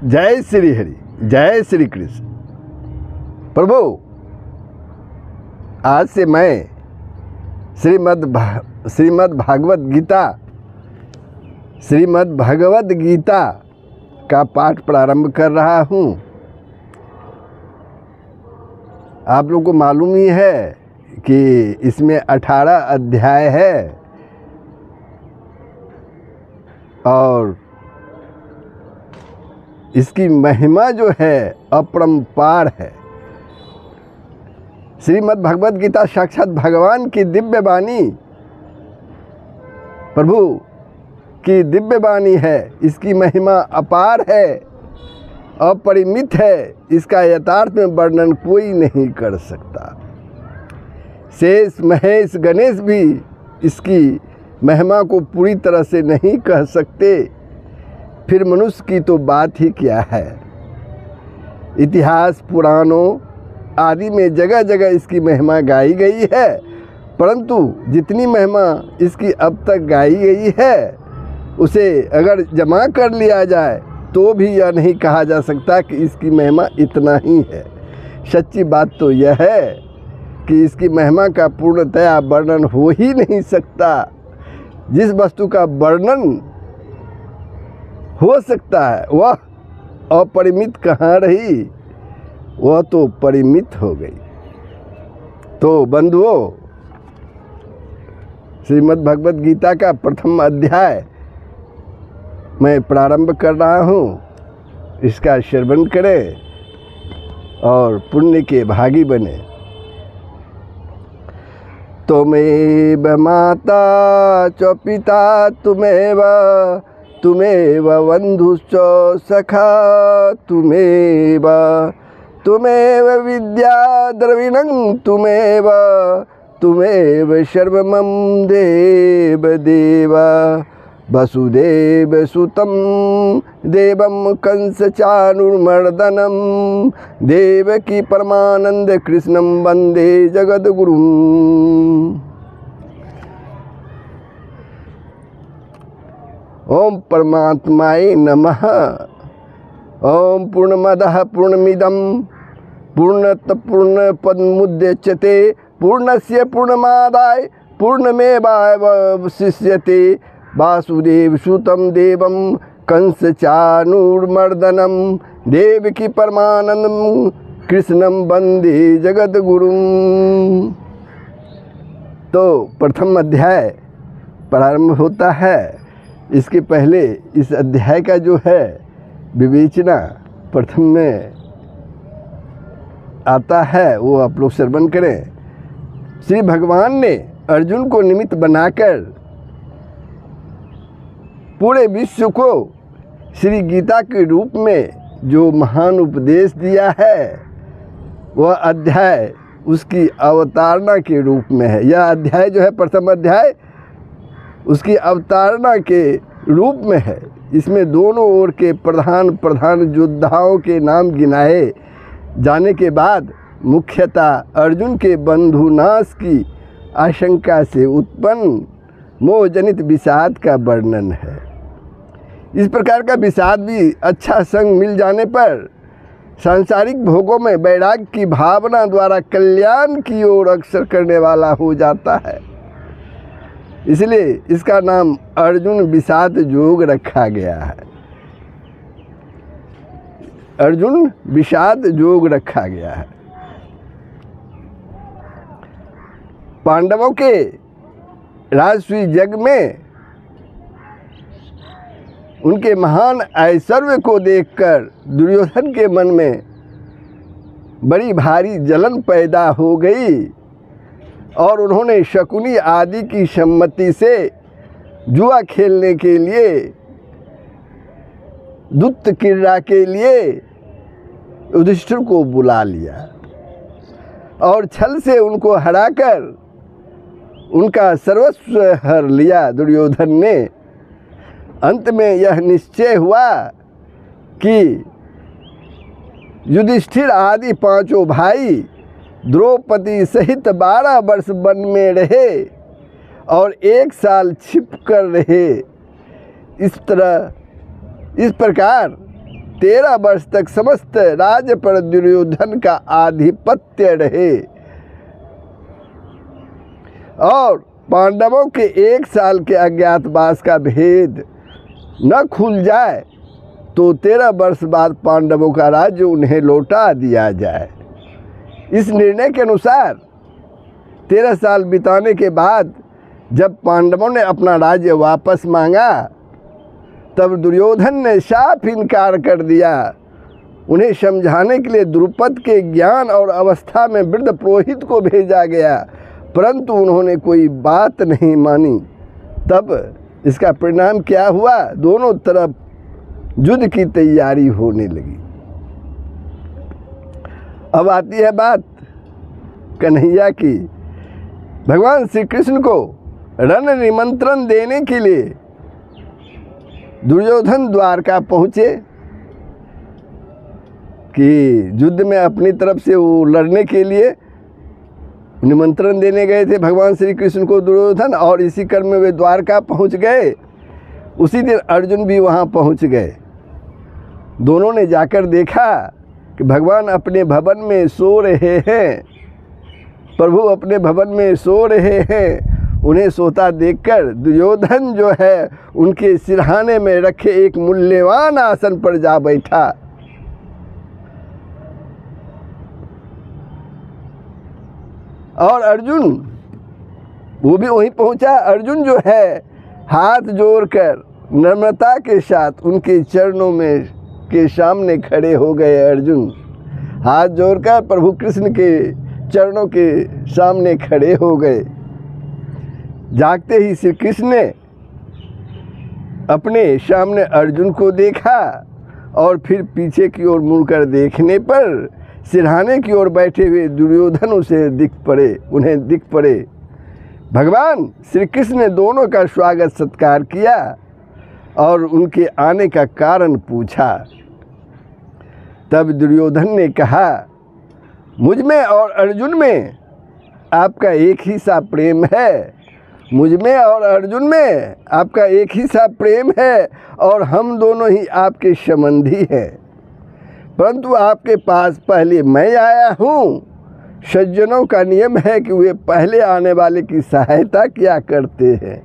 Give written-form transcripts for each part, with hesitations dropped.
जय श्री हरि, जय श्री कृष्ण। प्रभु, आज से मैं श्रीमद् भगवद गीता का पाठ प्रारंभ कर रहा हूँ। आप लोगों को मालूम ही है कि इसमें 18 अध्याय है और इसकी महिमा जो है अपरंपार है। श्रीमद् भगवद गीता साक्षात भगवान की दिव्य वाणी, प्रभु की दिव्य वाणी है। इसकी महिमा अपार है, अपरिमित है। इसका यथार्थ में वर्णन कोई नहीं कर सकता। शेष महेश गणेश भी इसकी महिमा को पूरी तरह से नहीं कह सकते, फिर मनुष्य की तो बात ही क्या है। इतिहास, पुराणों आदि में जगह जगह इसकी महिमा गाई गई है, परंतु जितनी महिमा इसकी अब तक गाई गई है उसे अगर जमा कर लिया जाए तो भी यह नहीं कहा जा सकता कि इसकी महिमा इतना ही है। सच्ची बात तो यह है कि इसकी महिमा का पूर्णतया वर्णन हो ही नहीं सकता। जिस वस्तु का वर्णन हो सकता है वह अपरिमित कहाँ रही, वह तो परिमित हो गई। तो बंधुओं, श्रीमद् भगवद गीता का प्रथम अध्याय मैं प्रारंभ कर रहा हूँ। इसका श्रवण करें और पुण्य के भागी बने। त्वमेव माता च पिता त्वमेव बन्धुश्च सखा त्वमेव विद्या द्रविणं त्वमेव सर्वमं देव वसुदेव सुतं देवं कंसचाणूरमर्दनं देवकी परमानंद कृष्णं वंदे जगद्गुरुं। ओम परमात्माय नमः। ओम पूर्णमदः पूर्णमिदं पूर्णत पूर्णपदमुदच्यते पूर्णस्य पूर्णमादाय पूर्णमेवावशिष्यते वासुदेव सुतं देवं कंसचाणूरमर्दनं देवकी परमानंदं कृष्णं वंदे जगद्गुरुं। तो प्रथम अध्याय प्रारंभ होता है। इसके पहले इस अध्याय का जो है विवेचना प्रथम में आता है, वो आप लोग श्रवण करें। श्री भगवान ने अर्जुन को निमित्त बनाकर पूरे विश्व को श्री गीता के रूप में जो महान उपदेश दिया है, वह अध्याय उसकी अवतारणा के रूप में है। यह अध्याय जो है प्रथम अध्याय उसकी अवतारणा के रूप में है। इसमें दोनों ओर के प्रधान योद्धाओं के नाम गिनाए जाने के बाद मुख्यतः अर्जुन के बंधुनाश की आशंका से उत्पन्न मोहजनित विषाद का वर्णन है। इस प्रकार का विषाद भी अच्छा संग मिल जाने पर सांसारिक भोगों में वैराग्य की भावना द्वारा कल्याण की ओर अग्रसर करने वाला हो जाता है। इसलिए इसका नाम अर्जुन विषाद योग रखा गया है। अर्जुन विषाद योग रखा गया है। पांडवों के राजसूय यज्ञ में उनके महान ऐश्वर्य को देखकर दुर्योधन के मन में बड़ी भारी जलन पैदा हो गई और उन्होंने शकुनी आदि की सम्मति से जुआ खेलने के लिए, दूत क्रीड़ा के लिए युधिष्ठिर को बुला लिया और छल से उनको हराकर उनका सर्वस्व हर लिया दुर्योधन ने। अंत में यह निश्चय हुआ कि युधिष्ठिर आदि पांचों भाई द्रौपदी सहित 12 वर्ष वन में रहे और 1 साल छिप कर रहे। इस प्रकार 13 वर्ष तक समस्त राज्य पर दुर्योधन का आधिपत्य रहे और पांडवों के 1 साल के अज्ञातवास का भेद न खुल जाए तो 13 वर्ष बाद पांडवों का राज्य उन्हें लौटा दिया जाए। इस निर्णय के अनुसार 13 साल बिताने के बाद जब पांडवों ने अपना राज्य वापस मांगा तब दुर्योधन ने साफ इनकार कर दिया। उन्हें समझाने के लिए द्रुपद के ज्ञान और अवस्था में वृद्ध पुरोहित को भेजा गया, परंतु उन्होंने कोई बात नहीं मानी। तब इसका परिणाम क्या हुआ? दोनों तरफ युद्ध की तैयारी होने लगी। अब आती है बात कन्हैया की। भगवान श्री कृष्ण को रण निमंत्रण देने के लिए दुर्योधन द्वारका पहुँचे कि युद्ध में अपनी तरफ से वो लड़ने के लिए निमंत्रण देने गए थे भगवान श्री कृष्ण को दुर्योधन, और इसी क्रम में वे द्वारका पहुँच गए। उसी दिन अर्जुन भी वहाँ पहुँच गए। दोनों ने जाकर देखा कि भगवान अपने भवन में सो रहे हैं, प्रभु अपने भवन में सो रहे हैं। उन्हें सोता देखकर दुर्योधन जो है उनके सिरहाने में रखे एक मूल्यवान आसन पर जा बैठा। और अर्जुन वो भी वहीं पहुंचा। अर्जुन जो है हाथ जोड़कर नम्रता के साथ उनके चरणों में के सामने खड़े हो गए। अर्जुन हाथ जोड़कर प्रभु कृष्ण के चरणों के सामने खड़े हो गए। जागते ही श्री कृष्ण ने अपने सामने अर्जुन को देखा और फिर पीछे की ओर मुड़कर देखने पर सिरहाने की ओर बैठे हुए दुर्योधन उन्हें दिख पड़े। भगवान श्री कृष्ण ने दोनों का स्वागत सत्कार किया और उनके आने का कारण पूछा। तब दुर्योधन ने कहा, मुझ में और अर्जुन में आपका एक ही सा प्रेम है। मुझ में और अर्जुन में आपका एक ही सा प्रेम है और हम दोनों ही आपके संबंधी हैं, परंतु आपके पास पहले मैं आया हूँ। सज्जनों का नियम है कि वे पहले आने वाले की सहायता किया करते हैं।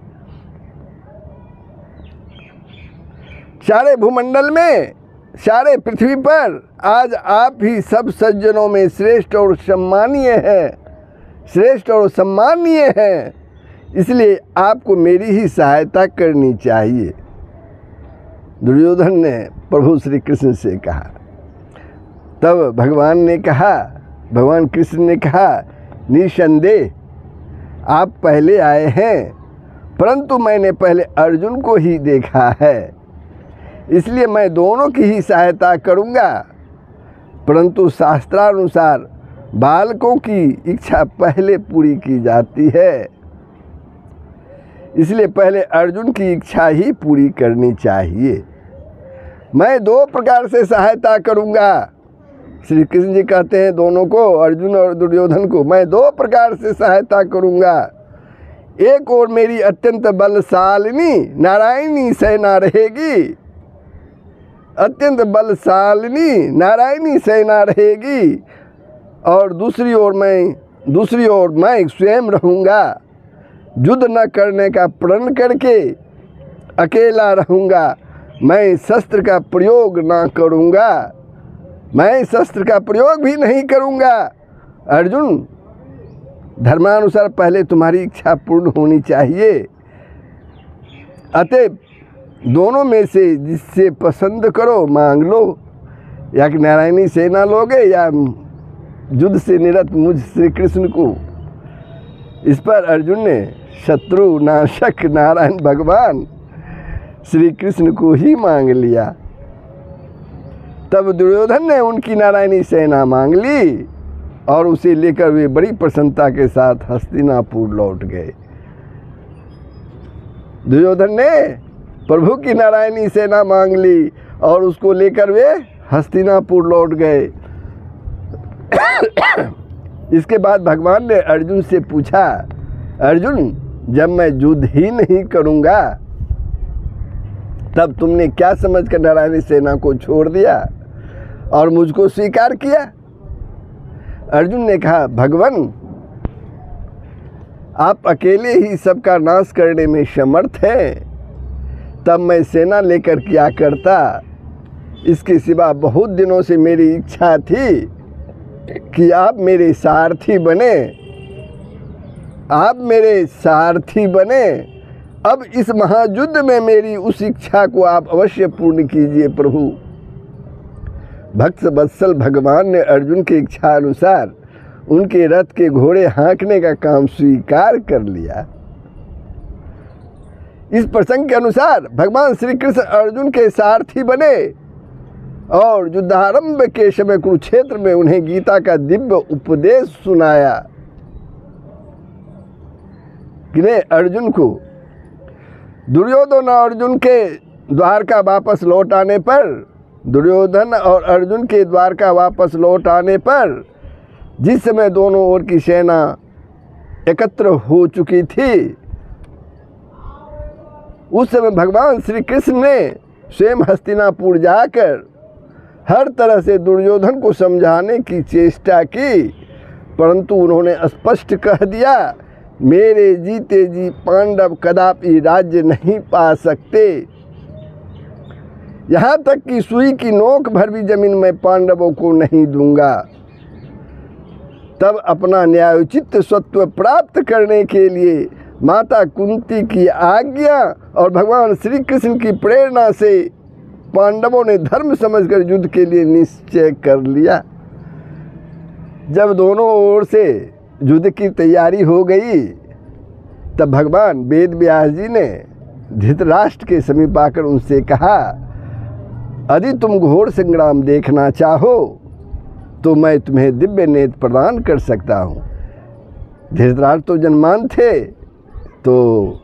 सारे भूमंडल में, सारे पृथ्वी पर आज आप ही सब सज्जनों में श्रेष्ठ और सम्मानीय हैं, इसलिए आपको मेरी ही सहायता करनी चाहिए। दुर्योधन ने प्रभु श्री कृष्ण से कहा। तब भगवान कृष्ण ने कहा, निसंदेह आप पहले आए हैं, परंतु मैंने पहले अर्जुन को ही देखा है, इसलिए मैं दोनों की ही सहायता करूँगा। परंतु शास्त्रानुसार बालकों की इच्छा पहले पूरी की जाती है, इसलिए पहले अर्जुन की इच्छा ही पूरी करनी चाहिए। मैं 2 प्रकार से सहायता करूँगा। श्री कृष्ण जी कहते हैं दोनों को, अर्जुन और दुर्योधन को, मैं 2 प्रकार से सहायता करूँगा। एक और मेरी अत्यंत बलशालिनी नारायणी सेना रहेगी, अत्यंत बलशालिनी नारायणी सेना रहेगी, और दूसरी ओर मैं स्वयं रहूँगा। युद्ध न करने का प्रण करके अकेला रहूँगा। मैं शस्त्र का प्रयोग ना करूँगा, मैं शस्त्र का प्रयोग भी नहीं करूँगा। अर्जुन, धर्मानुसार पहले तुम्हारी इच्छा पूर्ण होनी चाहिए। अतः दोनों में से जिससे पसंद करो मांग लो, या कि नारायणी सेना लोगे या युद्ध से निरत मुझ श्री कृष्ण को। इस पर अर्जुन ने शत्रु नाशक नारायण भगवान श्री कृष्ण को ही मांग लिया। तब दुर्योधन ने उनकी नारायणी सेना मांग ली और उसे लेकर वे बड़ी प्रसन्नता के साथ हस्तिनापुर लौट गए। दुर्योधन ने प्रभु की नारायणी सेना मांग ली और उसको लेकर वे हस्तिनापुर लौट गए। इसके बाद भगवान ने अर्जुन से पूछा, अर्जुन, जब मैं युद्ध ही नहीं करूँगा तब तुमने क्या समझकर नारायणी सेना को छोड़ दिया और मुझको स्वीकार किया? अर्जुन ने कहा, भगवान आप अकेले ही सबका नाश करने में समर्थ हैं, तब मैं सेना लेकर क्या करता? इसके सिवा बहुत दिनों से मेरी इच्छा थी कि आप मेरे सारथी बने, आप मेरे सारथी बने। अब इस महायुद्ध में मेरी उस इच्छा को आप अवश्य पूर्ण कीजिए प्रभु। भक्त वत्सल भगवान ने अर्जुन की इच्छा अनुसार उनके रथ के घोड़े हाँकने का काम स्वीकार कर लिया। इस प्रसंग के अनुसार भगवान श्री कृष्ण अर्जुन के सारथी बने और युद्धारंभ के समय कुरुक्षेत्र में उन्हें गीता का दिव्य उपदेश सुनाया। किन्हें? अर्जुन को। दुर्योधन और अर्जुन के द्वारका वापस लौट आने पर, दुर्योधन और अर्जुन के द्वारका वापस लौट आने पर जिस समय दोनों ओर की सेना एकत्र हो चुकी थी, उस समय भगवान श्री कृष्ण ने स्वयं हस्तिनापुर जाकर हर तरह से दुर्योधन को समझाने की चेष्टा की, परंतु उन्होंने स्पष्ट कह दिया, मेरे जीते जी पांडव कदापि राज्य नहीं पा सकते। यहाँ तक कि सुई की नोक भर भी जमीन में पांडवों को नहीं दूंगा। तब अपना न्यायोचित स्वत्व प्राप्त करने के लिए माता कुंती की आज्ञा और भगवान श्री कृष्ण की प्रेरणा से पांडवों ने धर्म समझकर युद्ध के लिए निश्चय कर लिया। जब दोनों ओर से युद्ध की तैयारी हो गई, तब भगवान वेद व्यास जी ने धृतराष्ट्र के समीप आकर उनसे कहा, यदि तुम घोर संग्राम देखना चाहो तो मैं तुम्हें दिव्य नेत्र प्रदान कर सकता हूँ। धृतराष्ट्र तो जनमान थे, तो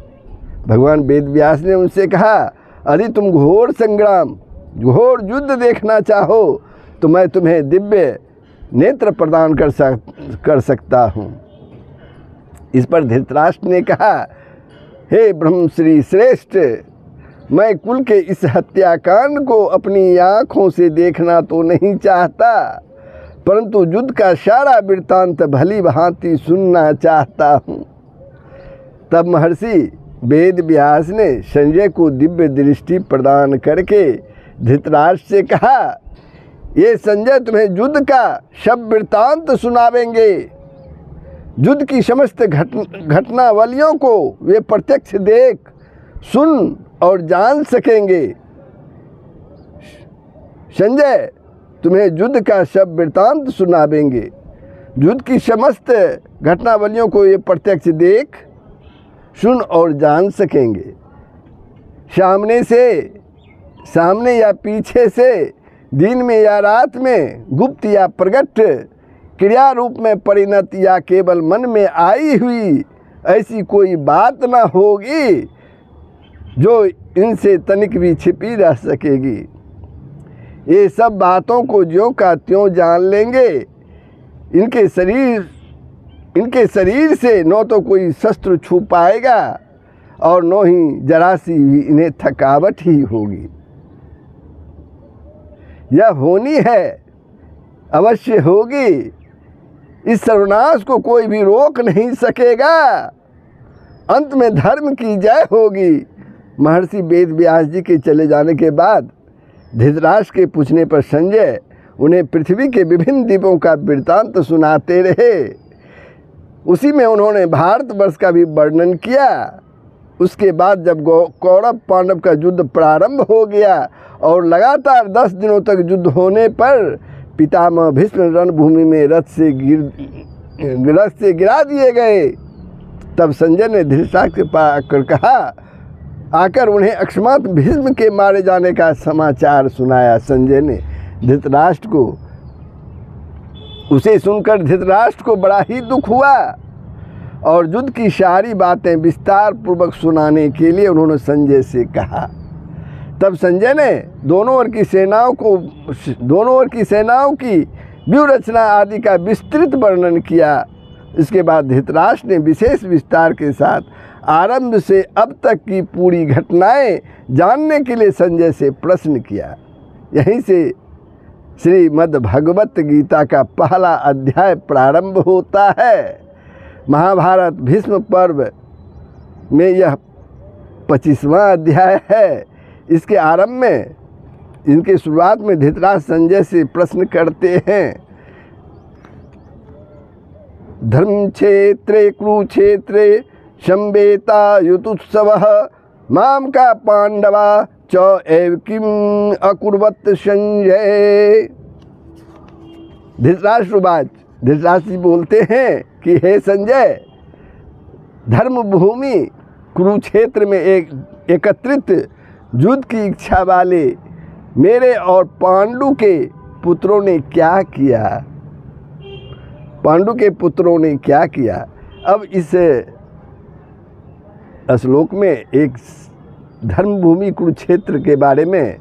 भगवान वेद व्यास ने उनसे कहा, यदि तुम घोर संग्राम, घोर युद्ध देखना चाहो तो मैं तुम्हें दिव्य नेत्र प्रदान कर सकता हूँ। इस पर धृतराष्ट्र ने कहा, हे ब्रह्मश्री श्रेष्ठ, मैं कुल के इस हत्याकांड को अपनी आँखों से देखना तो नहीं चाहता, परंतु युद्ध का सारा वृत्तांत भली भांति सुनना चाहता हूँ। तब महर्षि वेद व्यास ने संजय को दिव्य दृष्टि प्रदान करके धृतराष्ट्र से कहा, ये संजय तुम्हें युद्ध का सब वृत्तांत सुनावेंगे। युद्ध की समस्त घटनावलियों को वे प्रत्यक्ष देख, सुन और जान सकेंगे। संजय तुम्हें युद्ध का सब वृत्तांत सुनावेंगे। युद्ध की समस्त घटनावलियों को ये प्रत्यक्ष देख, सुन और जान सकेंगे। सामने या पीछे से, दिन में या रात में, गुप्त या प्रकट, क्रिया रूप में परिणत या केवल मन में आई हुई ऐसी कोई बात न होगी जो इनसे तनिक भी छिपी रह सकेगी। ये सब बातों को ज्यों का त्यों जान लेंगे। इनके शरीर से न तो कोई शस्त्र छू पाएगा और न ही जरा सी भी इन्हें थकावट ही होगी। यह होनी है, अवश्य होगी। इस सर्वनाश को कोई भी रोक नहीं सकेगा। अंत में धर्म की जय होगी। महर्षि वेद व्यास जी के चले जाने के बाद धृतराष्ट्र के पूछने पर संजय उन्हें पृथ्वी के विभिन्न द्वीपों का वृत्तांत सुनाते रहे। उसी में उन्होंने भारतवर्ष का भी वर्णन किया। उसके बाद जब कौरव पांडव का युद्ध प्रारंभ हो गया और लगातार 10 दिनों तक युद्ध होने पर पितामह भीष्म रणभूमि में रथ से गिरा दिए गए, तब संजय ने धृतराष्ट्र के पास आकर उन्हें अकस्मात भीष्म के मारे जाने का समाचार सुनाया। संजय ने धृतराष्ट्र को, उसे सुनकर धृतराष्ट्र को बड़ा ही दुख हुआ और युद्ध की सारी बातें विस्तार पूर्वक सुनाने के लिए उन्होंने संजय से कहा। तब संजय ने दोनों ओर की सेनाओं की व्यूह रचना आदि का विस्तृत वर्णन किया। इसके बाद धृतराष्ट्र ने विशेष विस्तार के साथ आरंभ से अब तक की पूरी घटनाएं जानने के लिए संजय से प्रश्न किया। यहीं से श्रीमद् भगवत गीता का पहला अध्याय प्रारंभ होता है। महाभारत भीष्म पर्व में यह 25वां अध्याय है। इसके आरंभ में, इनके शुरुआत में धृतराष्ट्र संजय से प्रश्न करते हैं, धर्म क्षेत्रे कुरुक्षेत्रे संवेता युतुत्सवः माम का पांडवा च एव किम अकुर्वत संजय। धृतराष्ट्र जी बोलते हैं कि हे संजय, धर्म भूमि कुरुक्षेत्र में एकत्रित युद्ध की इच्छा वाले मेरे और पांडु के पुत्रों ने क्या किया? पांडु के पुत्रों ने क्या किया? अब इस श्लोक में एक धर्मभूमि कुरुक्षेत्र के बारे में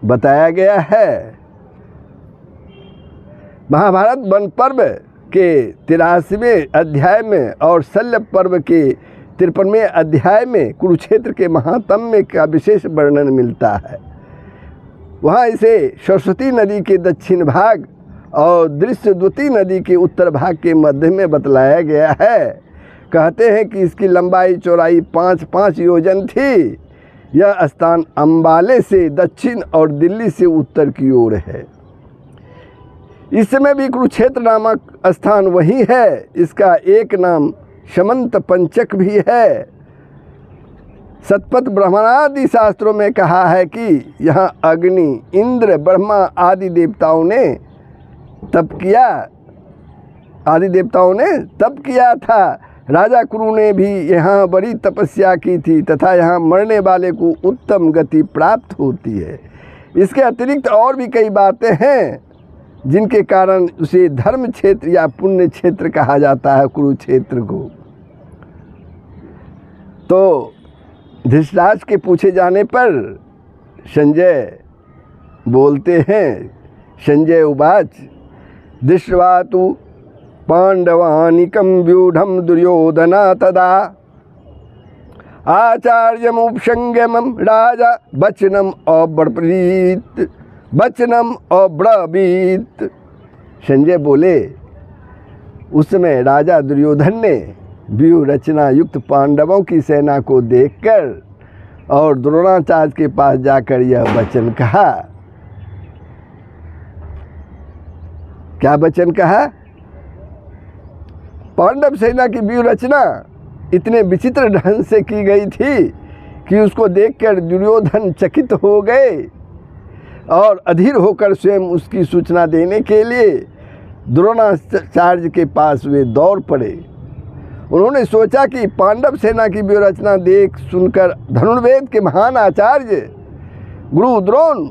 बताया गया है। महाभारत वन पर्व के 83वें अध्याय में और शल्य पर्व के 53वें अध्याय में कुरुक्षेत्र के महात्म्य का विशेष वर्णन मिलता है। वहाँ इसे सरस्वती नदी के दक्षिण भाग और दृश्यद्वती नदी के उत्तर भाग के मध्य में बतलाया गया है। कहते हैं कि इसकी लंबाई चौड़ाई 5-5 योजन थी। यह स्थान अंबाले से दक्षिण और दिल्ली से उत्तर की ओर है। इस समय भी कुरुक्षेत्र नामक स्थान वही है। इसका एक नाम समंत पंचक भी है। शतपथ ब्राह्मणादि शास्त्रों में कहा है कि यहाँ अग्नि, इंद्र, ब्रह्मा आदि देवताओं ने तप किया था। राजा कुरु ने भी यहाँ बड़ी तपस्या की थी तथा यहाँ मरने वाले को उत्तम गति प्राप्त होती है। इसके अतिरिक्त और भी कई बातें हैं जिनके कारण उसे धर्म क्षेत्र या पुण्य क्षेत्र कहा जाता है कुरुक्षेत्र को। तो धृतराष्ट्र के पूछे जाने पर संजय बोलते हैं, संजय उवाच दृष्ट्वा तु पांडवानिकं व्यूढ़ं दुर्योधना तदा आचार्यमुपसंगमं राजा वचनम अब्रवीत। संजय बोले, उस समय राजा दुर्योधन ने व्यूह रचना युक्त पांडवों की सेना को देखकर और द्रोणाचार्य के पास जाकर यह वचन कहा। क्या वचन कहा? पांडव सेना की व्यूह रचना इतने विचित्र ढंग से की गई थी कि उसको देखकर दुर्योधन चकित हो गए और अधीर होकर स्वयं उसकी सूचना देने के लिए द्रोणाचार्य के पास वे दौड़ पड़े। उन्होंने सोचा कि पांडव सेना की व्यूह रचना देख सुनकर धनुर्वेद के महान आचार्य गुरु द्रोण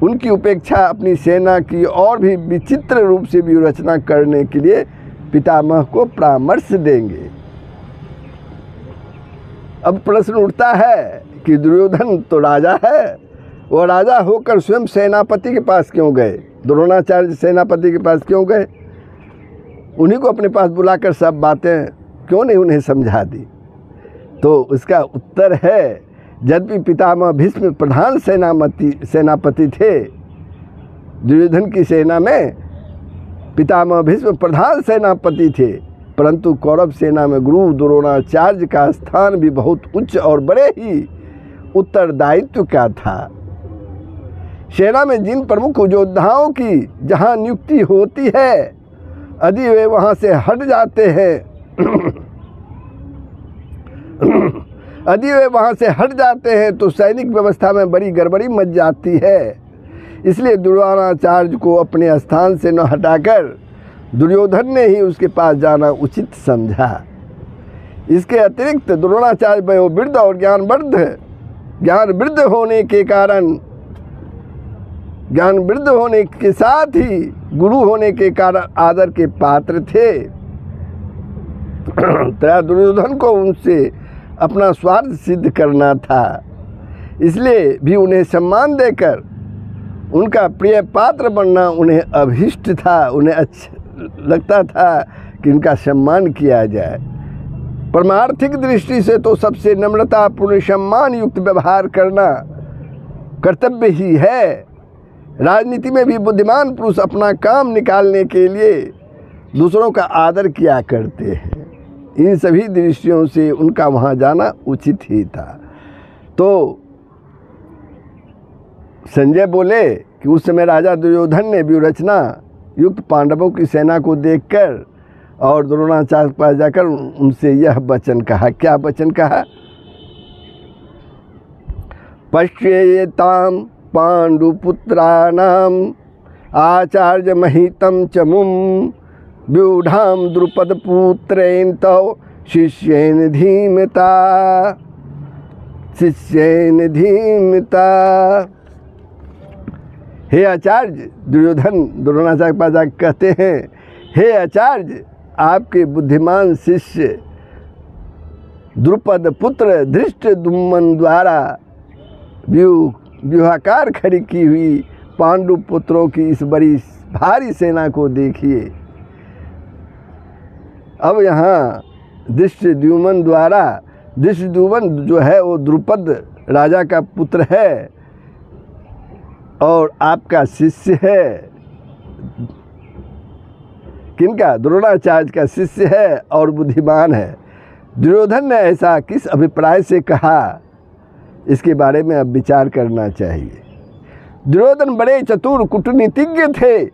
उनकी उपेक्षा अपनी सेना की और भी विचित्र रूप से व्यूह रचना करने के लिए पितामह को परामर्श देंगे। अब प्रश्न उठता है कि दुर्योधन तो राजा है, वो राजा होकर स्वयं सेनापति के पास क्यों गए? द्रोणाचार्य सेनापति के पास क्यों गए? उन्हीं को अपने पास बुलाकर सब बातें क्यों नहीं उन्हें समझा दी? तो उसका उत्तर है, यद्यपि पितामह भीष्म प्रधान सेनापति थे, दुर्योधन की सेना में पितामह भीष्म प्रधान सेनापति थे, परंतु कौरव सेना में गुरु द्रोणाचार्य का स्थान भी बहुत उच्च और बड़े ही उत्तरदायित्व का था। सेना में जिन प्रमुख योद्धाओं की जहां नियुक्ति होती है, यदि वे वहां से हट जाते हैं तो सैनिक व्यवस्था में बड़ी गड़बड़ी मच जाती है। इसलिए द्रोणाचार्य को अपने स्थान से न हटाकर दुर्योधन ने ही उसके पास जाना उचित समझा। इसके अतिरिक्त द्रोणाचार्य वयोवृद्ध और ज्ञान वृद्ध होने के साथ ही गुरु होने के कारण आदर के पात्र थे। तथा दुर्योधन को उनसे अपना स्वार्थ सिद्ध करना था, इसलिए भी उन्हें सम्मान देकर उनका प्रिय पात्र बनना उन्हें अभीष्ट था। उन्हें अच्छा लगता था कि उनका सम्मान किया जाए। परमार्थिक दृष्टि से तो सबसे नम्रतापूर्ण सम्मान युक्त व्यवहार करना कर्तव्य ही है। राजनीति में भी बुद्धिमान पुरुष अपना काम निकालने के लिए दूसरों का आदर किया करते हैं। इन सभी दृष्टियों से उनका वहाँ जाना उचित ही था। तो संजय बोले कि उस समय राजा दुर्योधन ने व्यूहरचना युक्त पांडवों की सेना को देखकर और द्रोणाचार्य के पास जाकर उनसे यह वचन कहा। क्या वचन कहा? पश्येताम पांडुपुत्राणाम आचार्य महितं च मुम व्यूढ़ाम द्रुपद पुत्रेण तव शिष्येन धीमता शिष्येन धीमता। हे आचार्य, दुर्योधन द्रोणाचार्य के पास जाकर कहते हैं, हे आचार्य, आपके बुद्धिमान शिष्य द्रुपद पुत्र धृष्टद्युम्न द्वारा व्यूहाकार खड़ी की हुई पांडु पुत्रों की इस बड़ी भारी सेना को देखिए। अब यहाँ धृष्टद्युम्न द्वारा, धृष्टद्युम्न जो है वो द्रुपद राजा का पुत्र है और आपका शिष्य है। किनका? द्रोणाचार्य का शिष्य है और बुद्धिमान है। दुर्योधन ने ऐसा किस अभिप्राय से कहा, इसके बारे में अब विचार करना चाहिए। दुर्योधन बड़े चतुर कूटनीतिज्ञ थे।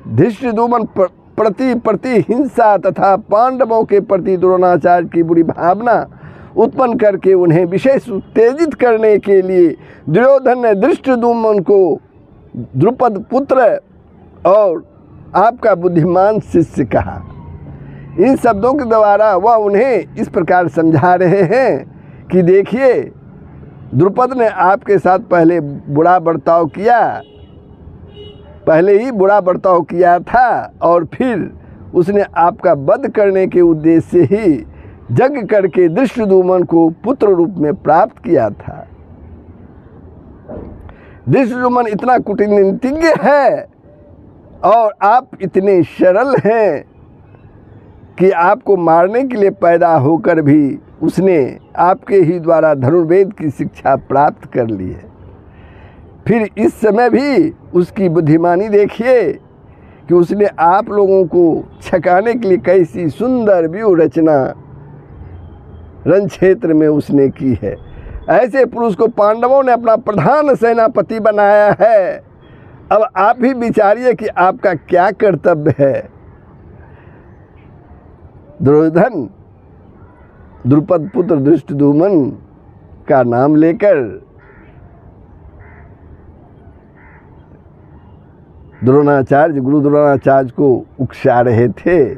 धृष्टद्युम्न प्रति हिंसा तथा पांडवों के प्रति द्रोणाचार्य की बुरी भावना उत्पन्न करके उन्हें विशेष उत्तेजित करने के लिए दुर्योधन ने धृष्टद्युम्न को द्रुपद पुत्र और आपका बुद्धिमान शिष्य कहा। इन शब्दों के द्वारा वह उन्हें इस प्रकार समझा रहे हैं कि देखिए, द्रुपद ने आपके साथ पहले बुरा बर्ताव किया, पहले ही बुरा बर्ताव किया था और फिर उसने आपका वध करने के उद्देश्य से ही यज्ञ करके धृष्टद्युम्न को पुत्र रूप में प्राप्त किया था। धृष्टद्युम्न इतना कूटनीतिज्ञ है और आप इतने सरल हैं कि आपको मारने के लिए पैदा होकर भी उसने आपके ही द्वारा धनुर्वेद की शिक्षा प्राप्त कर ली है। फिर इस समय भी उसकी बुद्धिमानी देखिए कि उसने आप लोगों को छकाने के लिए कैसी सुंदर व्यूह रचना रण क्षेत्र में उसने की है। ऐसे पुरुष को पांडवों ने अपना प्रधान सेनापति बनाया है। अब आप ही विचारिए कि आपका क्या कर्तव्य है। दुर्योधन द्रुपद पुत्र धृष्टद्युम्न का नाम लेकर द्रोणाचार्य, गुरु द्रोणाचार्य को उकसा रहे थे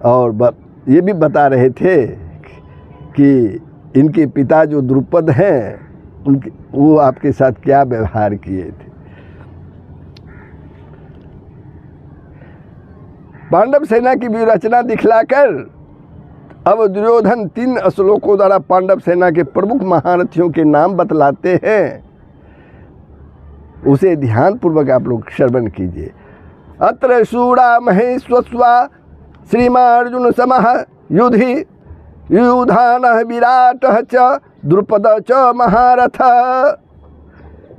और ये भी बता रहे थे कि इनके पिता जो द्रुपद हैं उनके वो आपके साथ क्या व्यवहार किए थे। पांडव सेना की व्यूहरचना दिखलाकर अब दुर्योधन 3 श्लोकों द्वारा पांडव सेना के प्रमुख महारथियों के नाम बतलाते हैं। उसे ध्यानपूर्वक आप लोग श्रवण कीजिए। अत्र शूरा महेश्वस्वा श्रीमार्जुन समः युधि युधान विराट च द्रुपद च महारथ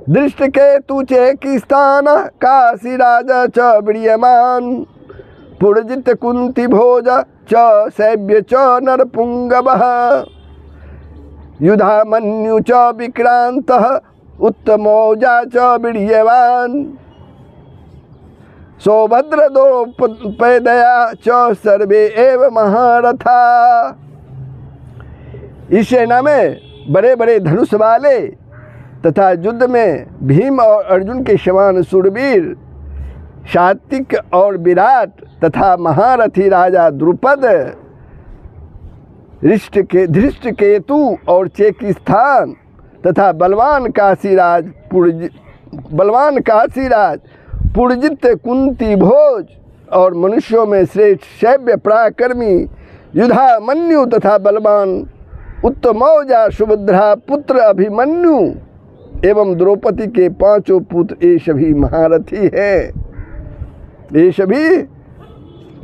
दृष्टकेतु चेकिस्तान काशीराज च विड्यमान पुरजित कुंती भोज च सैव्य च नरपुंगवः युधामन्यु च विक्रांतः उत्तमौजा च विड्यवान सौभद्र द्रौपदया च सर्वे एव महारथा। इस सेना में बड़े बड़े धनुष वाले तथा युद्ध में भीम और अर्जुन के समान शूरवीर सात्विक और विराट तथा महारथी राजा द्रुपद, धृष्टकेतु और चेकिस्तान तथा बलवान काशीराज पुरजित कुंती भोज और मनुष्यों में श्रेष्ठ शैव्य पराक्रमी युधामन्यु तथा बलवान उत्तमौजा सुभद्रा पुत्र अभिमन्यु एवं द्रौपदी के 5 पुत्र ये सभी महारथी हैं। ये सभी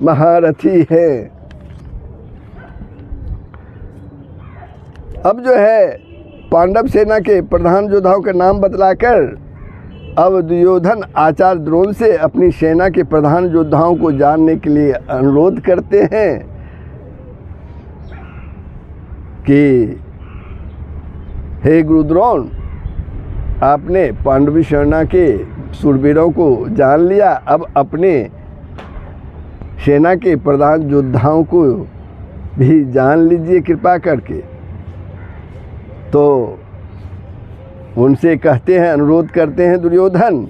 महारथी हैं। अब जो है पांडव सेना के प्रधान योद्धाओं के नाम बतलाकर अब दुर्योधन आचार्य द्रोण से अपनी सेना के प्रधान योद्धाओं को जानने के लिए अनुरोध करते हैं कि हे गुरु द्रोण, आपने पांडवी सेना के शूरवीरों को जान लिया, अब अपने सेना के प्रधान योद्धाओं को भी जान लीजिए कृपा करके। तो उनसे कहते हैं, अनुरोध करते हैं दुर्योधन,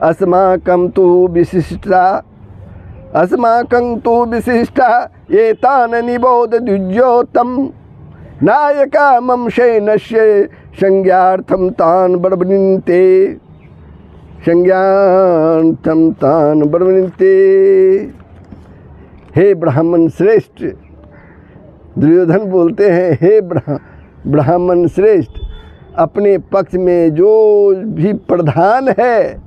अस्माकं तु विशिष्टा एतान निबोध द्विजोतम नायका मम सैन्यस्य संज्ञार्थम तान बर्वन्ते। हे ब्राह्मण श्रेष्ठ, दुर्योधन बोलते हैं, हे ब्राह्मण श्रेष्ठ, अपने पक्ष में जो भी प्रधान है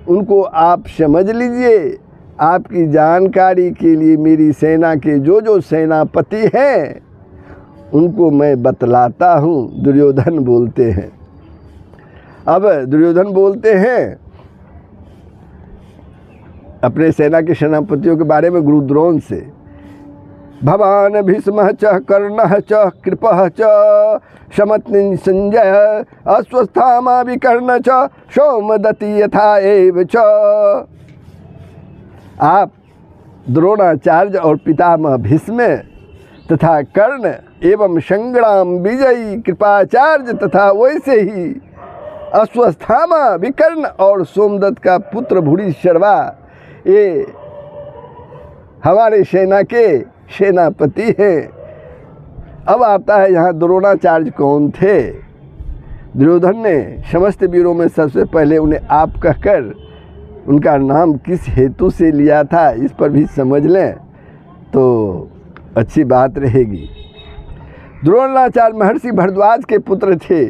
उनको आप समझ लीजिए। आपकी जानकारी के लिए मेरी सेना के जो सेनापति हैं उनको मैं बतलाता हूँ, दुर्योधन बोलते हैं। अब दुर्योधन बोलते हैं अपने सेना के सेनापतियों के बारे में गुरु द्रोण से, भवान भीष्मः च कर्णः च कृपः च शमत्नि संजय अश्वस्थामा विकर्ण च सोमदत्ति यथा एव च। आप द्रोणाचार्य और पितामह भीष्म तथा कर्ण एवं संग्राम विजयी कृपाचार्य तथा वैसे ही अश्वस्थामा विकर्ण और सोमदत्त का पुत्र भूरिश्रवा, ये हमारे सेना के सेनापति हैं। अब आता है यहाँ द्रोणाचार्य कौन थे। दुर्योधन ने समस्त वीरों में सबसे पहले उन्हें आप कहकर उनका नाम किस हेतु से लिया था, इस पर भी समझ लें तो अच्छी बात रहेगी। द्रोणाचार्य महर्षि भरद्वाज के पुत्र थे।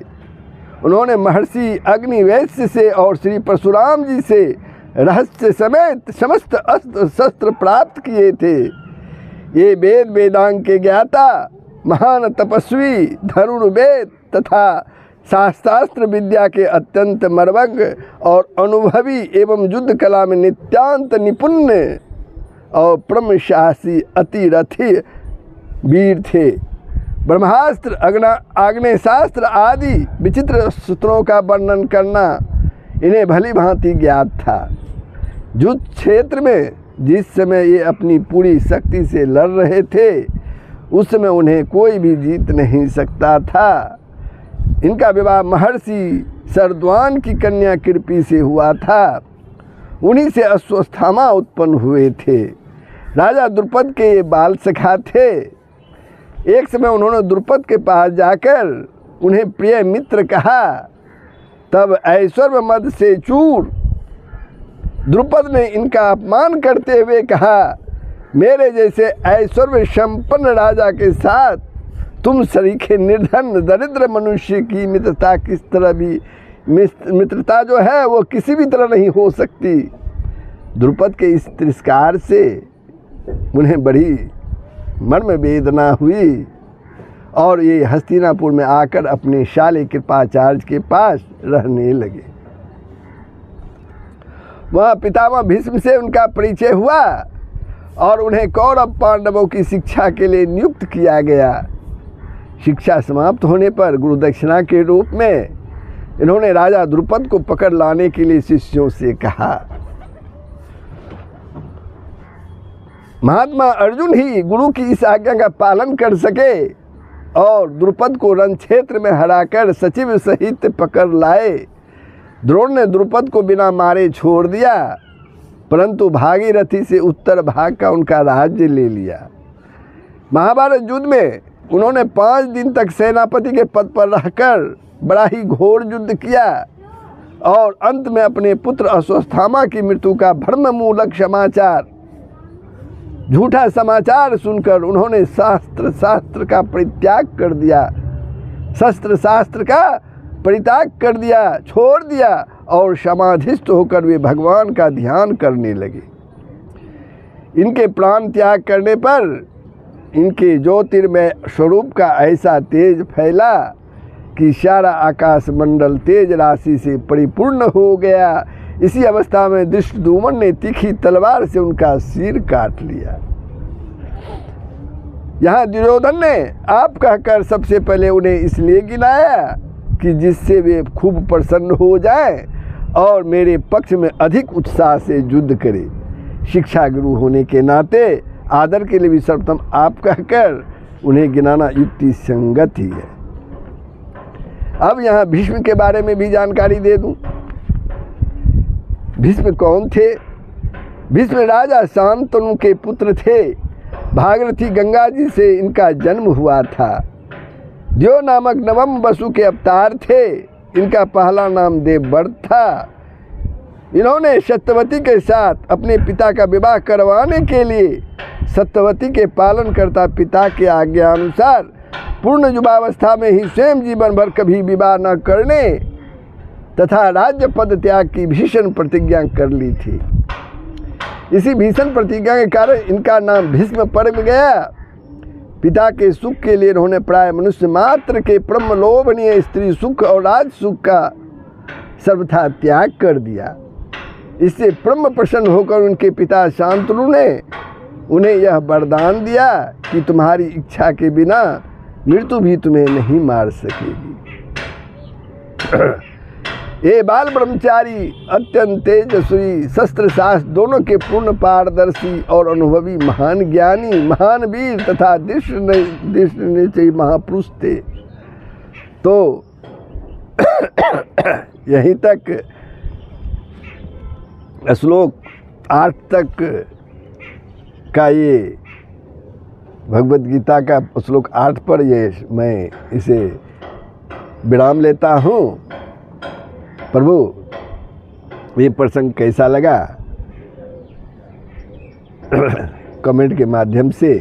उन्होंने महर्षि अग्निवेश्य से और श्री परशुराम जी से रहस्य समेत समस्त अस्त्र शस्त्र प्राप्त किए थे। ये वेद वेदांग के ज्ञाता, महान तपस्वी, धनुर्वेद तथा शास्त्रास्त्र विद्या के अत्यंत मर्मज्ञ और अनुभवी एवं युद्ध कला में नित्यांत निपुण और ब्रह्मशासी अतिरथी वीर थे। ब्रह्मास्त्र, आग्नेयशास्त्र आदि विचित्र अस्त्रों का वर्णन करना इन्हें भली भांति ज्ञात था। युद्ध क्षेत्र में जिस समय ये अपनी पूरी शक्ति से लड़ रहे थे उस समय उन्हें कोई भी जीत नहीं सकता था। इनका विवाह महर्षि शरद्वान की कन्या कृपि से हुआ था। उन्हीं से अश्वस्थामा उत्पन्न हुए थे। राजा द्रुपद के ये बाल सखा थे। एक समय उन्होंने द्रुपद के पास जाकर उन्हें प्रिय मित्र कहा। तब ऐश्वर्य मद से चूर द्रुपद ने इनका अपमान करते हुए कहा, मेरे जैसे ऐश्वर्य संपन्न राजा के साथ तुम सरीखे निर्धन दरिद्र मनुष्य की मित्रता किस तरह भी मित्रता जो है वो किसी भी तरह नहीं हो सकती। द्रुपद के इस तिरस्कार से उन्हें बड़ी मर्म वेदना हुई और ये हस्तिनापुर में आकर अपने शाले कृपाचार्य के पास रहने लगे। वहाँ पितामह भीष्म से उनका परिचय हुआ और उन्हें कौरव पांडवों की शिक्षा के लिए नियुक्त किया गया। शिक्षा समाप्त होने पर गुरुदक्षिणा के रूप में इन्होंने राजा द्रुपद को पकड़ लाने के लिए शिष्यों से कहा। महात्मा अर्जुन ही गुरु की इस आज्ञा का पालन कर सके और द्रुपद को रण क्षेत्र में हराकर सचिव सहित पकड़ लाए। द्रोण ने द्रुपद को बिना मारे छोड़ दिया, परंतु भागीरथी से उत्तर भाग का उनका राज्य ले लिया। महाभारत युद्ध में उन्होंने 5 दिन तक सेनापति के पद पर रहकर बड़ा ही घोर युद्ध किया और अंत में अपने पुत्र अश्वस्थामा की मृत्यु का भ्रममूलक समाचार, झूठा समाचार सुनकर उन्होंने शास्त्र का परित्याग कर दिया, शास्त्र का परित्याग कर दिया, छोड़ दिया और समाधिस्थ होकर वे भगवान का ध्यान करने लगे। इनके प्राण त्याग करने पर इनके ज्योतिर्मय स्वरूप का ऐसा तेज फैला कि सारा आकाश मंडल तेज राशि से परिपूर्ण हो गया। इसी अवस्था में धृष्टद्युम्न ने तीखी तलवार से उनका सिर काट लिया। यहाँ दुर्योधन ने आप कहकर सबसे पहले उन्हें इसलिए गिनाया कि जिससे वे खूब प्रसन्न हो जाएं और मेरे पक्ष में अधिक उत्साह से युद्ध करें। शिक्षा गुरु होने के नाते आदर के लिए भी सर्वप्रथम आप कहकर उन्हें गिनाना युक्ति संगत ही है। अब यहाँ भीष्म के बारे में भी जानकारी दे दूं। भीष्म कौन थे? भीष्म राजा शांतनु के पुत्र थे। भागीरथी गंगा जी से इनका जन्म हुआ था। द्यो नामक नवम वसु के अवतार थे। इनका पहला नाम देवव्रत था। इन्होंने सत्यवती के साथ अपने पिता का विवाह करवाने के लिए सत्यवती के पालन करता पिता के आज्ञा अनुसार पूर्ण युवावस्था में ही स्वयं जीवन भर कभी विवाह न करने तथा राज्य पद त्याग की भीषण प्रतिज्ञा कर ली थी। इसी भीषण प्रतिज्ञा के कारण इनका नाम भीष्म पड़ गया। पिता के सुख के लिए इन्होंने प्राय मनुष्य मात्र के परम लोभनीय स्त्री सुख और राज सुख का सर्वथा त्याग कर दिया। इससे परम प्रसन्न होकर उनके पिता शांतनु ने उन्हें यह वरदान दिया कि तुम्हारी इच्छा के बिना मृत्यु भी तुम्हें नहीं मार सकेगी। ये बाल ब्रह्मचारी अत्यंत तेजस्वी शस्त्र शास्त्र दोनों के पूर्ण पारदर्शी और अनुभवी महान ज्ञानी महान वीर तथा दृष्टि महापुरुष थे। तो यहीं तक श्लोक 8 तक का ये भगवद गीता का श्लोक 8 पर ये मैं इसे विराम लेता हूँ। प्रभु ये प्रसंग कैसा लगा कमेंट के माध्यम से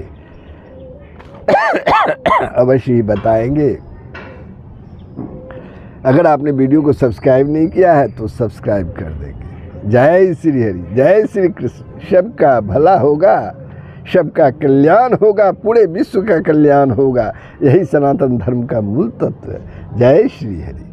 अवश्य ही बताएंगे। अगर आपने वीडियो को सब्सक्राइब नहीं किया है तो सब्सक्राइब कर देंगे। जय श्री हरि, जय श्री कृष्ण। सबका भला होगा, सबका कल्याण होगा, पूरे विश्व का कल्याण होगा। यही सनातन धर्म का मूल तत्व है। जय श्री हरि।